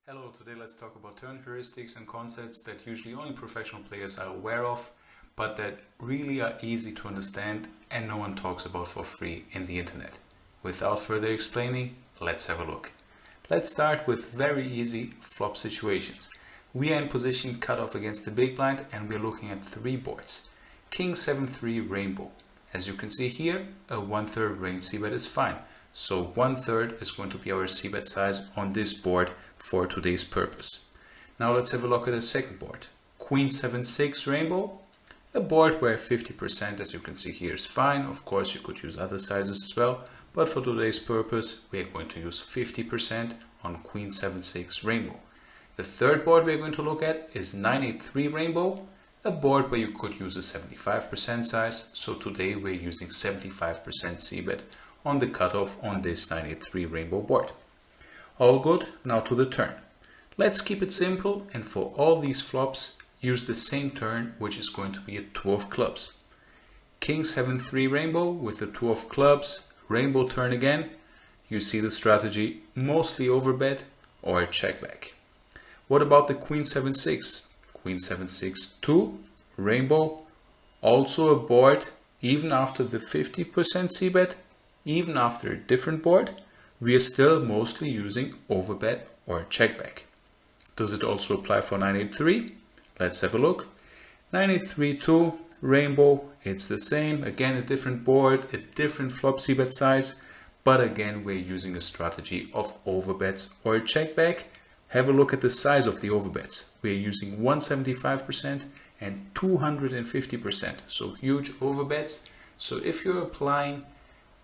Hello, today let's talk about turn heuristics and concepts that usually only professional players are aware of, but that really are easy to understand and no one talks about for free in the internet. Without further explaining, let's have a look. Let's start with very easy flop situations. We are in position cut off against the big blind and we're looking at three boards. King 7-3 rainbow. As you can see here, a 1/3 range c-bet is fine. So 1/3 is going to be our c-bet size on this board for today's purpose. Now let's have a look at a second board. Queen 7-6 rainbow, a board where 50% as you can see here is fine. Of course you could use other sizes as well, but for today's purpose we are going to use 50% on Queen 7-6 rainbow. The third board we're going to look at is 9-8-3 rainbow, a board where you could use a 75% size. So today we're using 75% c-bet on the cutoff on this 9-8-3 rainbow board. All good, now to the turn. Let's keep it simple and for all these flops use the same turn, which is going to be a 2 of clubs. King 7-3 rainbow with the 2 of clubs, rainbow turn again. You see the strategy, mostly overbet or check back. What about the Queen 7-6? Queen 7-6 2, rainbow, also a board, even after the 50% c-bet, even after a different board, we are still mostly using overbet or check back. Does it also apply for 9-8-3? Let's have a look. 9-8-3 2, rainbow, it's the same, again a different board, a different flop c-bet size, but again we're using a strategy of overbets or check back. Have a look at the size of the overbets. We're using 175% and 250%, so huge overbets. So if you're applying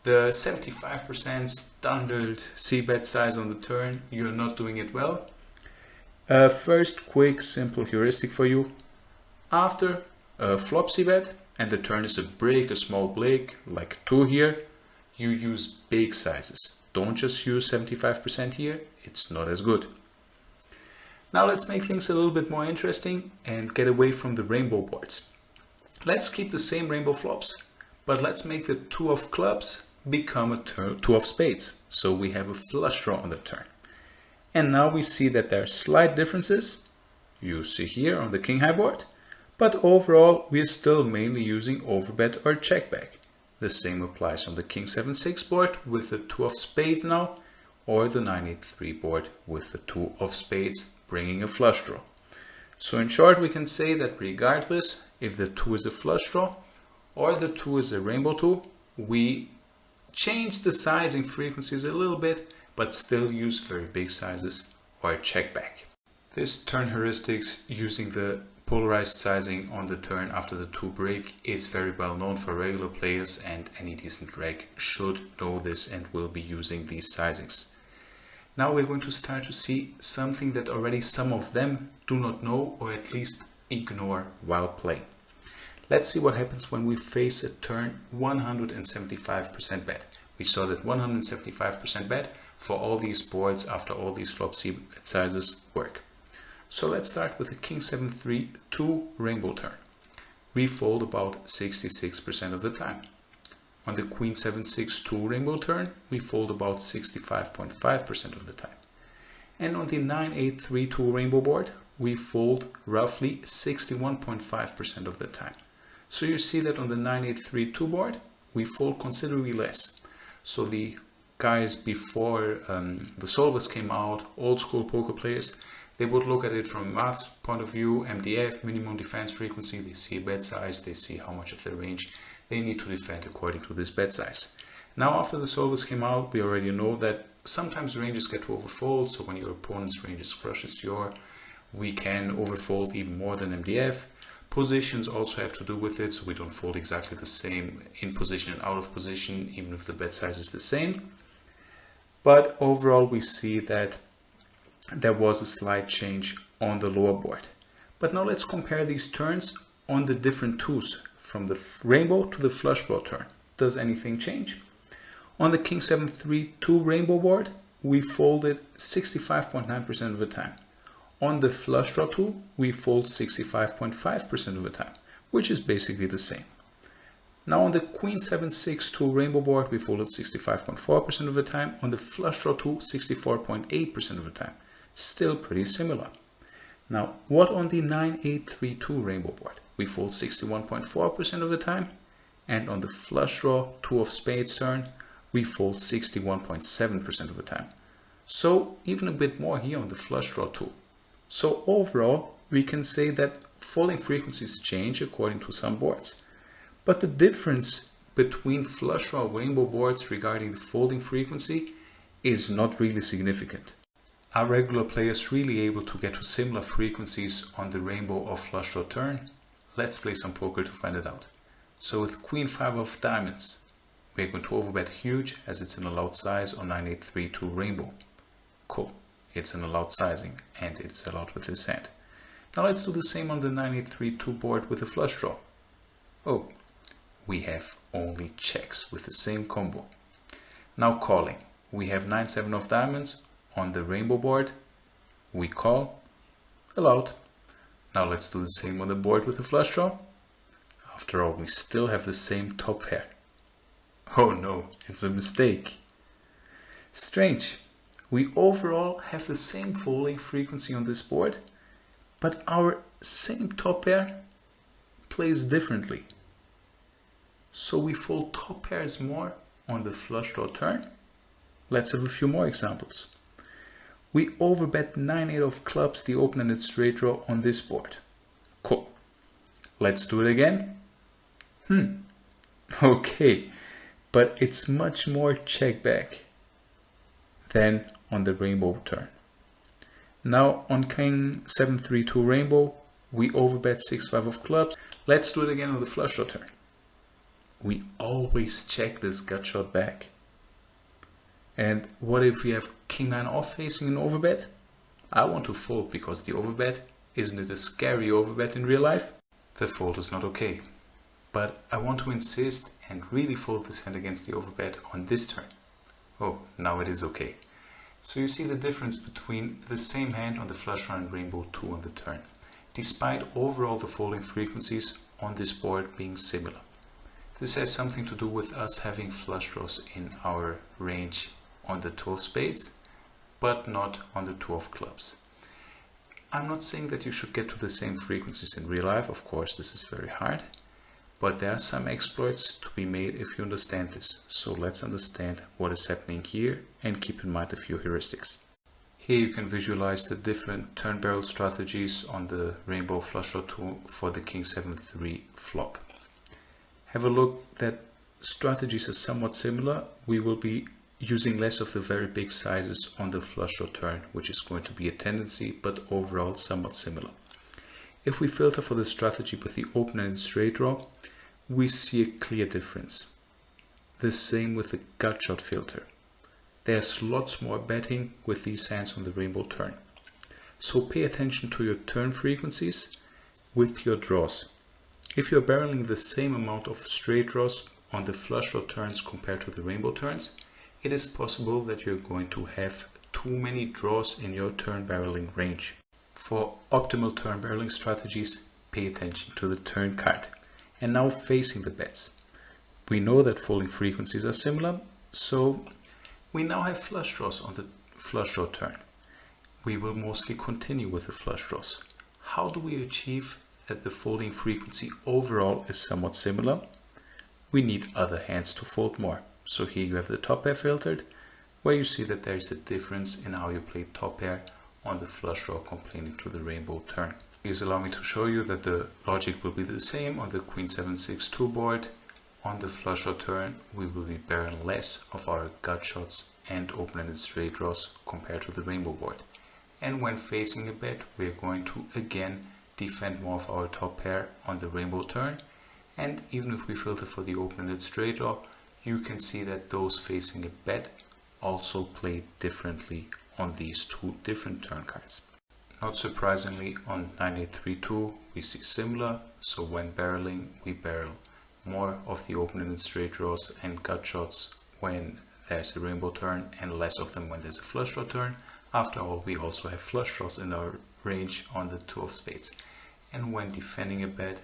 the 75% standard c-bet size on the turn, you're not doing it well. First quick simple heuristic for you. After a flop c-bet and the turn is a break, a small break like 2 here, you use big sizes. Don't just use 75% here, it's not as good. Now let's make things a little bit more interesting and get away from the rainbow boards. Let's keep the same rainbow flops, but let's make the 2 of clubs become a 2 of spades. So we have a flush draw on the turn. And now we see that there are slight differences. You see here on the king high board, but overall we are still mainly using overbet or check back. The same applies on the king 7-6 board with the 2 of spades now, or the 9-8-3 board with the 2 of spades bringing a flush draw. So in short we can say that regardless if the 2 is a flush draw or the 2 is a rainbow 2, we change the sizing frequencies a little bit, but still use very big sizes or check back. This turn heuristics using the polarized sizing on the turn after the 2 break is very well known for regular players, and any decent reg should know this and will be using these sizings. Now we're going to start to see something that already some of them do not know or at least ignore while playing. Let's see what happens when we face a turn 175% bet. We saw that 175% bet for all these boards after all these flop c-bet sizes work. So let's start with the King 7-3 2 rainbow turn. We fold about 66% of the time. On the Queen 7-6 2 rainbow turn, we fold about 65.5% of the time. And on the 9-8-3 2 rainbow board, we fold roughly 61.5% of the time. So you see that on the 9-8-3 2 board, we fold considerably less. So the guys before the solvers came out, old school poker players, they would look at it from a math point of view, MDF, minimum defense frequency, they see a bet size, they see how much of the range they need to defend according to this bet size. Now after the solvers came out, we already know that sometimes ranges get to overfold, so when your opponent's ranges crushes your, we can overfold even more than MDF. Positions also have to do with it, so we don't fold exactly the same in position and out of position, even if the bet size is the same. But overall we see that there was a slight change on the lower board. But now let's compare these turns on the different 2s from the rainbow to the flush draw turn. Does anything change? On the King 7-3 2 rainbow board, we folded 65.9% of the time. On the flush draw 2, we fold 65.5% of the time, which is basically the same. Now on the Queen 7-6 2 rainbow board, we folded 65.4% of the time. On the flush draw 2, 64.8% of the time. Still pretty similar. Now, what on the 9-8-3-2 rainbow board? We fold 61.4% of the time, and on the flush draw 2 of spades turn, we fold 61.7% of the time. So even a bit more here on the flush draw too. So overall, we can say that folding frequencies change according to some boards. But the difference between flush draw rainbow boards regarding the folding frequency is not really significant. Are regular players really able to get to similar frequencies on the rainbow or flush draw turn? Let's play some poker to find it out. So with Queen 5 of diamonds, we're going to overbet huge as it's an allowed size on 9-8-3-2 rainbow. Cool, it's an allowed sizing and it's allowed with this hand. Now let's do the same on the 9-8-3-2 board with the flush draw. Oh, we have only checks with the same combo. Now calling, we have 9-7 of diamonds. On the rainbow board, we call, allowed. Now let's do the same on the board with the flush draw. After all, we still have the same top pair. Oh no, it's a mistake. Strange. We overall have the same folding frequency on this board, but our same top pair plays differently. So we fold top pairs more on the flush draw turn. Let's have a few more examples. We overbet 9-8 of clubs, the open-ended straight draw on this board. Cool. Let's do it again. Okay, but it's much more check back than on the rainbow turn. Now on King 7-3-2 rainbow, we overbet 6-5 of clubs. Let's do it again on the flush draw turn. We always check this gut shot back. And what if we have King 9 off facing an overbet? I want to fold because the overbet, isn't it a scary overbet in real life? The fold is not okay. But I want to insist and really fold this hand against the overbet on this turn. Oh, now it is okay. So you see the difference between the same hand on the flush draw and rainbow 2 on the turn, despite overall the folding frequencies on this board being similar. This has something to do with us having flush draws in our range on the 2 of spades, but not on the 2 of clubs. I'm not saying that you should get to the same frequencies in real life, of course this is very hard, but there are some exploits to be made if you understand this. So let's understand what is happening here and keep in mind a few heuristics. Here you can visualize the different turn barrel strategies on the rainbow flush draw 2 for the King 7-3 flop. Have a look that strategies are somewhat similar. We will be using less of the very big sizes on the flush draw turn, which is going to be a tendency, but overall somewhat similar. If we filter for the strategy with the open-ended straight draw, we see a clear difference. The same with the gut shot filter. There's lots more betting with these hands on the rainbow turn. So pay attention to your turn frequencies with your draws. If you're barreling the same amount of straight draws on the flush draw turns compared to the rainbow turns, it is possible that you're going to have too many draws in your turn barreling range. For optimal turn barreling strategies, pay attention to the turn card. And now facing the bets. We know that folding frequencies are similar, so we now have flush draws on the flush draw turn. We will mostly continue with the flush draws. How do we achieve that the folding frequency overall is somewhat similar? We need other hands to fold more. So here you have the top pair filtered, where you see that there is a difference in how you play top pair on the flush draw complaining to the rainbow turn. Please allow me to show you that the logic will be the same on the Queen 7-6-2 board. On the flush draw turn, we will be barreling less of our gut shots and open-ended straight draws compared to the rainbow board. And when facing a bet, we are going to again defend more of our top pair on the rainbow turn. And even if we filter for the open-ended straight draw, you can see that those facing a bet also play differently on these two different turn cards. Not surprisingly, on 9-8-3-2 we see similar, so when barreling we barrel more of the open-ended straight draws and gut shots when there's a rainbow turn and less of them when there's a flush draw turn. After all, we also have flush draws in our range on the 2 of spades. And when defending a bet,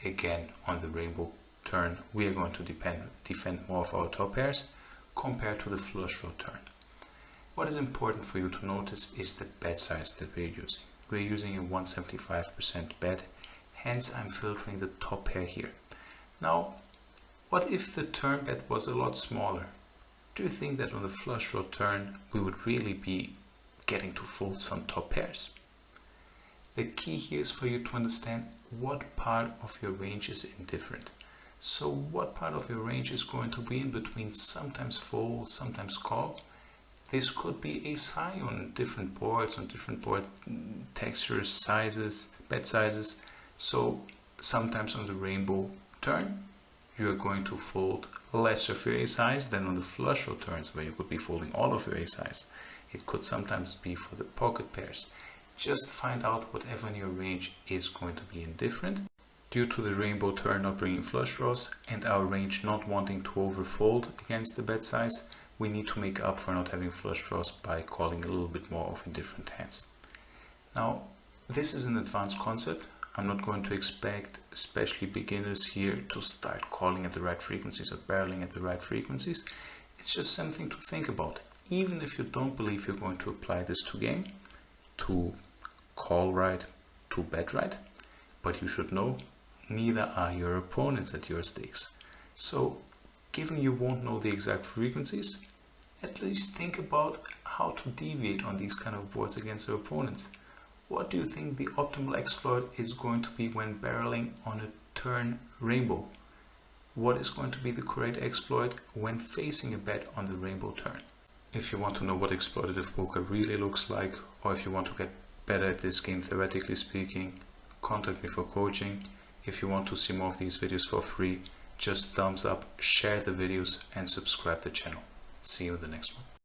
again on the rainbow turn, we are going to defend more of our top pairs compared to the flush draw turn. What is important for you to notice is the bet size that we're using. We're using a 175% bet, hence I'm filtering the top pair here. Now, what if the turn bet was a lot smaller? Do you think that on the flush draw turn we would really be getting to fold some top pairs? The key here is for you to understand what part of your range is indifferent. So what part of your range is going to be in between sometimes fold, sometimes call? This could be ace high on different boards, on different board textures, sizes, bet sizes. So sometimes on the rainbow turn, you are going to fold less of your ace highs than on the flush draw turns where you could be folding all of your ace highs. It could sometimes be for the pocket pairs. Just find out whatever in your range is going to be indifferent. Due to the rainbow turn not bringing flush draws and our range not wanting to overfold against the bet size, we need to make up for not having flush draws by calling a little bit more of indifferent hands. Now, this is an advanced concept. I'm not going to expect especially beginners here to start calling at the right frequencies or barreling at the right frequencies. It's just something to think about. Even if you don't believe you're going to apply this to game, to call right, to bet right, but you should know neither are your opponents at HEURISTICS. So given you won't know the exact frequencies, at least think about how to deviate on these kind of boards against your opponents. What do you think the optimal exploit is going to be when barreling on a turn rainbow? What is going to be the correct exploit when facing a bet on the rainbow turn? If you want to know what exploitative poker really looks like, or if you want to get better at this game theoretically speaking, contact me for coaching. If you want to see more of these videos for free, just thumbs up, share the videos and subscribe the channel. See you in the next one.